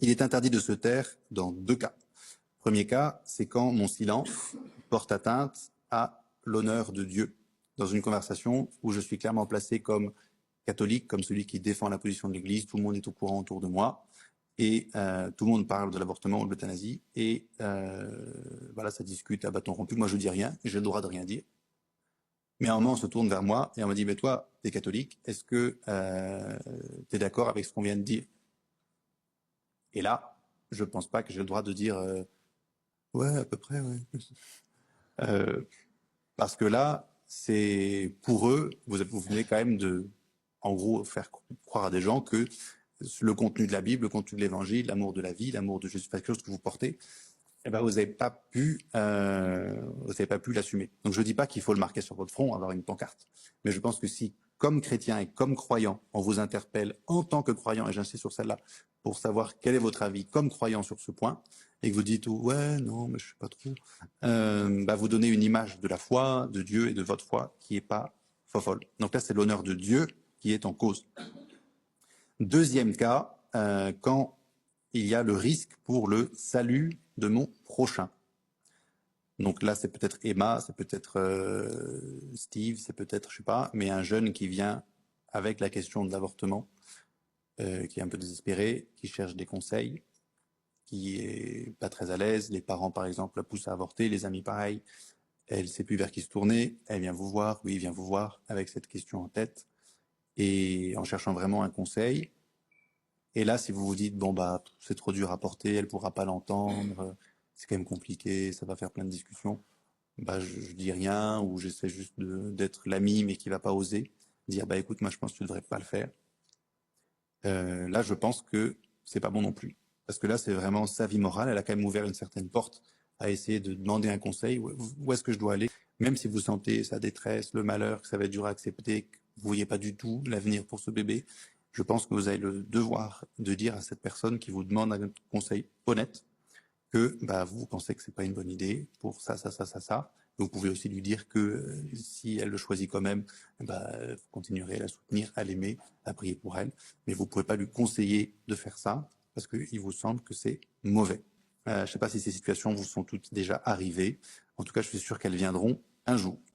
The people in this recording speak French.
Il est interdit de se taire dans 2 cas. Premier cas, c'est quand mon silence porte atteinte à l'honneur de Dieu. Dans une conversation où je suis clairement placé comme catholique, comme celui qui défend la position de l'Église, tout le monde est au courant autour de moi, et tout le monde parle de l'avortement ou de l'euthanasie, et voilà, ça discute à bâton rompu. Moi, je dis rien, j'ai le droit de rien dire. Mais à un moment, on se tourne vers moi et on me dit, mais toi, t'es catholique, est-ce que t'es d'accord avec ce qu'on vient de dire? Et là, je pense pas que j'ai le droit de dire, ouais, à peu près, ouais. Parce que là, c'est pour eux, vous venez quand même de, en gros, faire croire à des gens que le contenu de la Bible, le contenu de l'Évangile, l'amour de la vie, l'amour de Jésus, quelque chose que vous portez, eh ben vous n'avez pas pu l'assumer. Donc je dis pas qu'il faut le marquer sur votre front, avoir une pancarte, mais je pense que si, comme chrétien et comme croyant, on vous interpelle en tant que croyant, et j'insiste sur celle-là, pour savoir quel est votre avis comme croyant sur ce point, et que vous dites ouais non mais je sais pas trop, vous donnez une image de la foi, de Dieu et de votre foi qui est pas folle. Donc là c'est l'honneur de Dieu qui est en cause. Deuxième cas, quand il y a le risque pour le salut de mon prochain. Donc là, c'est peut-être Emma, c'est peut-être Steve, c'est peut-être, je sais pas, mais un jeune qui vient avec la question de l'avortement, qui est un peu désespéré, qui cherche des conseils, qui est pas très à l'aise. Les parents, par exemple, la poussent à avorter, les amis, pareil. Elle sait plus vers qui se tourner. Elle vient vous voir, oui, vient vous voir avec cette question en tête et en cherchant vraiment un conseil. Et là, si vous vous dites, bon, bah, c'est trop dur à porter, elle pourra pas l'entendre, c'est quand même compliqué, ça va faire plein de discussions, bah, je dis rien, ou j'essaie juste d'être l'ami, mais qui va pas oser dire, bah, écoute, moi, je pense que tu devrais pas le faire. Là, je pense que c'est pas bon non plus. Parce que là, c'est vraiment sa vie morale, elle a quand même ouvert une certaine porte à essayer de demander un conseil, où est-ce que je dois aller, même si vous sentez sa détresse, le malheur, que ça va être dur à accepter, que vous voyez pas du tout l'avenir pour ce bébé. Je pense que vous avez le devoir de dire à cette personne qui vous demande un conseil honnête que bah, vous pensez que c'est pas une bonne idée pour ça. Vous pouvez aussi lui dire que si elle le choisit quand même, bah, vous continuerez à la soutenir, à l'aimer, à prier pour elle. Mais vous pouvez pas lui conseiller de faire ça parce qu'il vous semble que c'est mauvais. Je sais pas si ces situations vous sont toutes déjà arrivées. En tout cas, je suis sûr qu'elles viendront un jour.